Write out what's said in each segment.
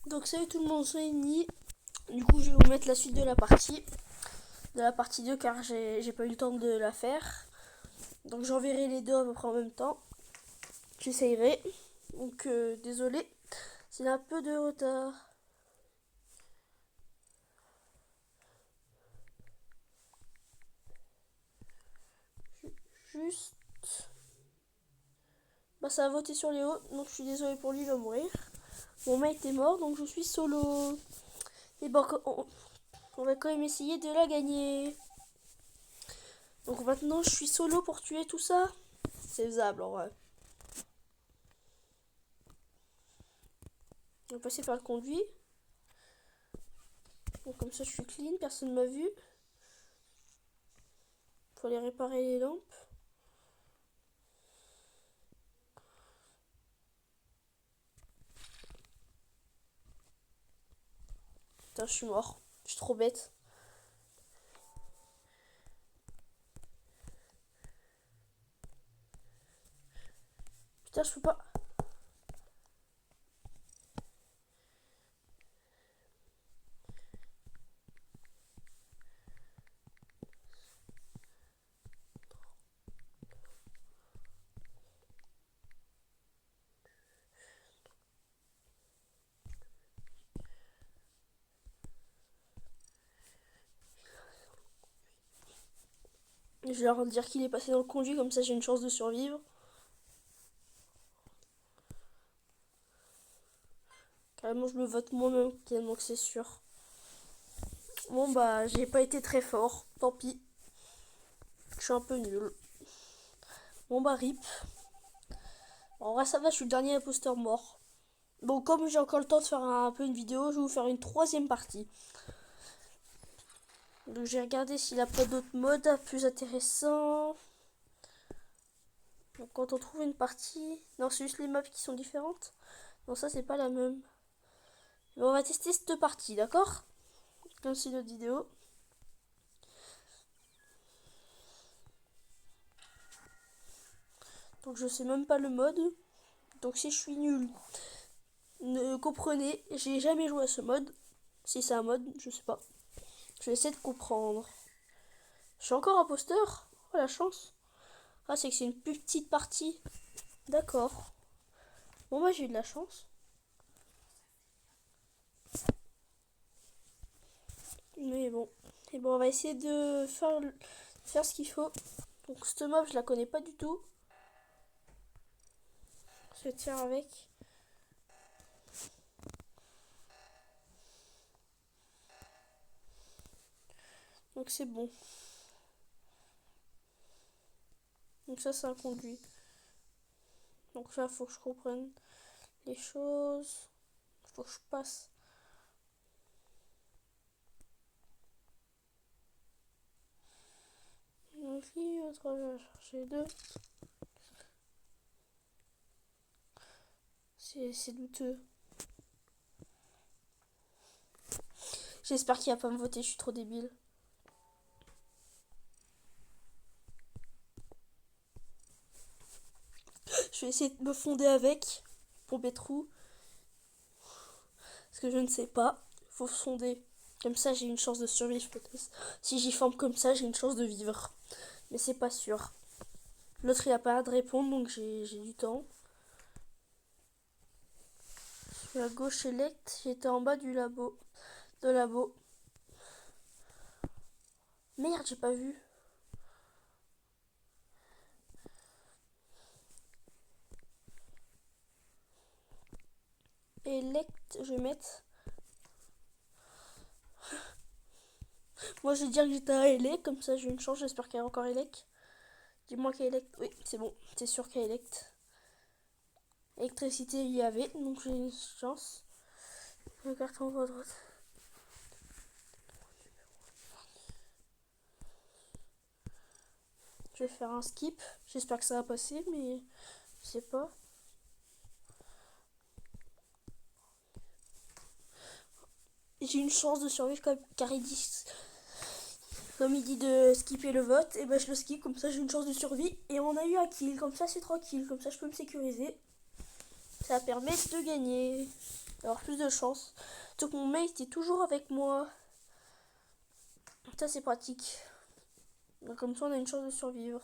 Donc salut tout le monde, c'est Eni. Du coup je vais vous mettre la suite de la partie 2 car j'ai pas eu le temps de la faire. Donc j'enverrai les deux à peu près en même temps. J'essayerai. Donc désolé, s'il y a un peu de retard. Juste. Bah ça a voté sur Léo, donc je suis désolé pour lui, il va mourir. Mon mec est mort, donc je suis solo. Et bon, on va quand même essayer de la gagner. Donc maintenant je suis solo pour tuer tout ça. C'est faisable en vrai. On va passer par le conduit. Donc comme ça je suis clean, personne m'a vu. Faut aller réparer les lampes. Putain, je suis mort. Je suis trop bête. Putain, je peux pas. Je vais leur dire qu'il est passé dans le conduit, comme ça j'ai une chance de survivre. Carrément, je me vote moi-même, tellement que c'est sûr. Bon, bah, j'ai pas été très fort. Tant pis. Je suis un peu nul. Bon, bah, rip. En vrai, ça va, je suis le dernier imposteur mort. Bon, comme j'ai encore le temps de faire un peu une vidéo, je vais vous faire une troisième partie. Donc, j'ai regardé s'il a pas d'autres modes plus intéressants. Donc, quand on trouve une partie. Non, c'est juste les maps qui sont différentes. Non, ça, c'est pas la même. Mais on va tester cette partie, d'accord? Comme c'est notre vidéo. Donc je sais même pas le mode. Donc si je suis nul, ne comprenez, j'ai jamais joué à ce mode. Si c'est un mode, je sais pas. Je vais essayer de comprendre. Je suis encore imposteur. Oh la chance. Ah, c'est que c'est une plus petite partie. D'accord. Bon, moi j'ai eu de la chance. Mais bon. Et bon, on va essayer de faire ce qu'il faut. Donc cette map, je la connais pas du tout. Je vais te faire avec. Donc c'est bon. Donc ça, c'est un conduit. Donc là, faut que je comprenne les choses. Faut que je passe. Donc il va chercher deux. C'est douteux. J'espère qu'il va pas me voter, je suis trop débile. Je vais essayer de me fonder avec pour Bétrou. Parce que je ne sais pas. Faut fonder. Comme ça, j'ai une chance de survivre peut-être. Si j'y forme comme ça, j'ai une chance de vivre. Mais c'est pas sûr. L'autre, il a pas de répondre, donc j'ai du temps. Je suis à gauche select. J'étais en bas du labo. De labo. Merde, j'ai pas vu. Elect, je vais mettre. Moi, je vais dire que j'étais à Elect, comme ça j'ai une chance. J'espère qu'il y a encore Elect. Dis-moi qu'il y a Elect. Oui, c'est bon, c'est sûr qu'il y a Elect. Électricité, il y avait, donc j'ai une chance. Le carton va à droite. Je vais faire un skip. J'espère que ça va passer, mais je sais pas. J'ai une chance de survivre car il dit, comme il dit de skipper le vote, et ben je le skip, comme ça j'ai une chance de survie. Et on a eu un kill, comme ça c'est tranquille, comme ça je peux me sécuriser. Ça permet de gagner, d'avoir plus de chance. Donc mon mate est toujours avec moi. Ça c'est pratique. Donc, comme ça on a une chance de survivre.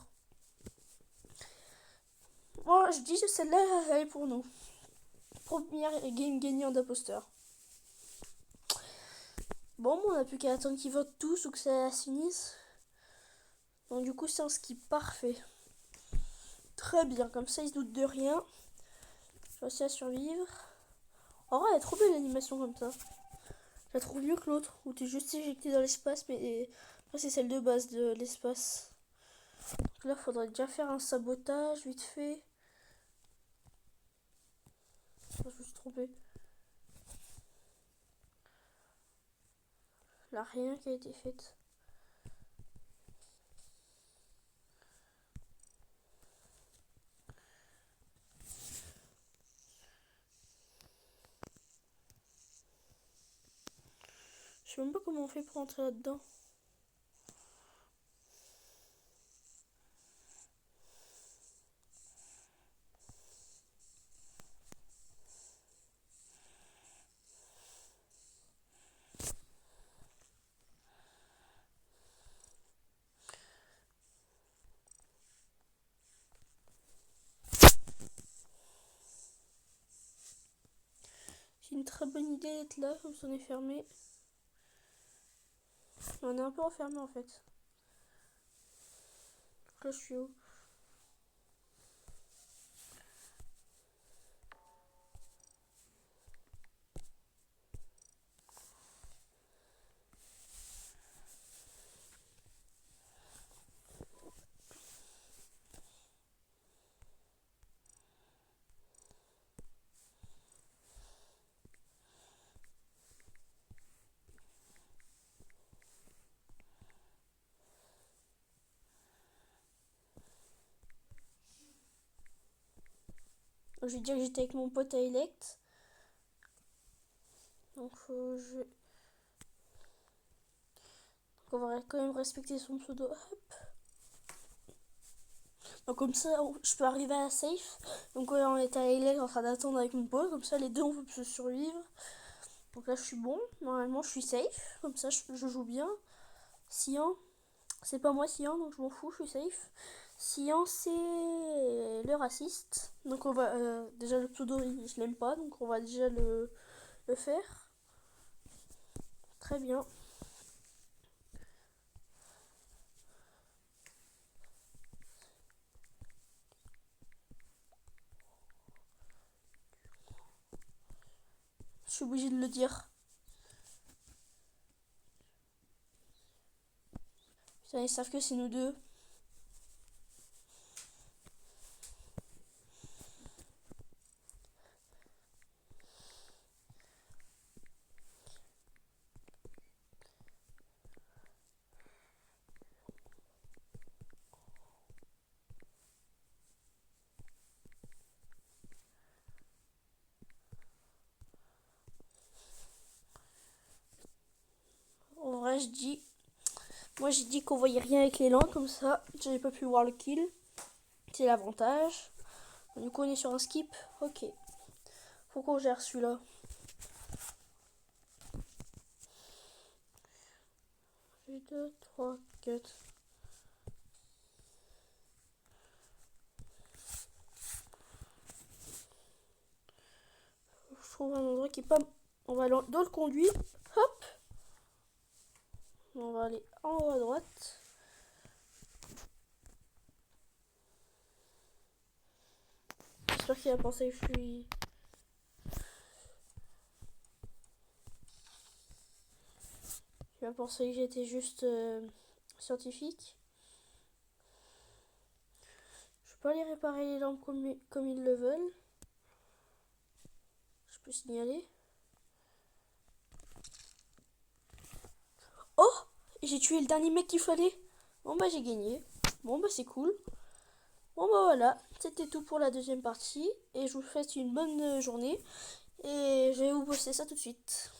Moi je dis que celle-là elle est pour nous. Première game gagnant d'imposteur. Bon, on n'a plus qu'à attendre qu'ils votent tous ou que ça finisse. Donc du coup c'est un skip parfait. Très bien, comme ça ils se doutent de rien. Je réussis à survivre. En vrai elle est trop belle l'animation comme ça. Je la trouve mieux que l'autre où tu es juste éjecté dans l'espace, mais après c'est celle de base de l'espace. Donc là faudrait déjà faire un sabotage vite fait. Je me suis trompée. Là rien qui a été fait. Je sais même pas comment on fait pour entrer là-dedans. C'est une très bonne idée d'être là, comme ça on est fermé. On est un peu enfermé en fait. Donc là je suis où? Je vais dire que j'étais avec mon pote à Elect. Donc donc on va quand même respecter son pseudo. Hop. Donc comme ça je peux arriver à la safe. Donc on est à Elect en train d'attendre avec mon pote. Comme ça les deux on peut se survivre. Donc là je suis bon. Normalement je suis safe. Comme ça je joue bien. Cyan. C'est pas moi Cyan donc je m'en fous, je suis safe. Cyan c'est le raciste. Donc on va déjà le pseudo je l'aime pas. Donc on va déjà le faire. Très bien. Je suis obligée de le dire. Putain, ils savent que c'est nous deux. En vrai, moi j'ai dit qu'on voyait rien avec l'élan, comme ça, j'avais pas pu voir le kill. C'est l'avantage. Du coup, on est sur un skip. Ok. Faut qu'on gère celui-là. J'ai 2, 3, 4. Je trouve un endroit qui est pas. On va aller dans le conduit. Hop. On va aller en haut à droite. J'espère qu'il a pensé que je suis. Il a pensé que j'étais juste scientifique. Je peux aller réparer les lampes comme ils le veulent. Je peux signaler. Oh! J'ai tué le dernier mec qu'il fallait. Bon bah j'ai gagné. Bon bah c'est cool. Bon bah voilà, c'était tout pour la deuxième partie. Et je vous souhaite une bonne journée. Et je vais vous poster ça tout de suite.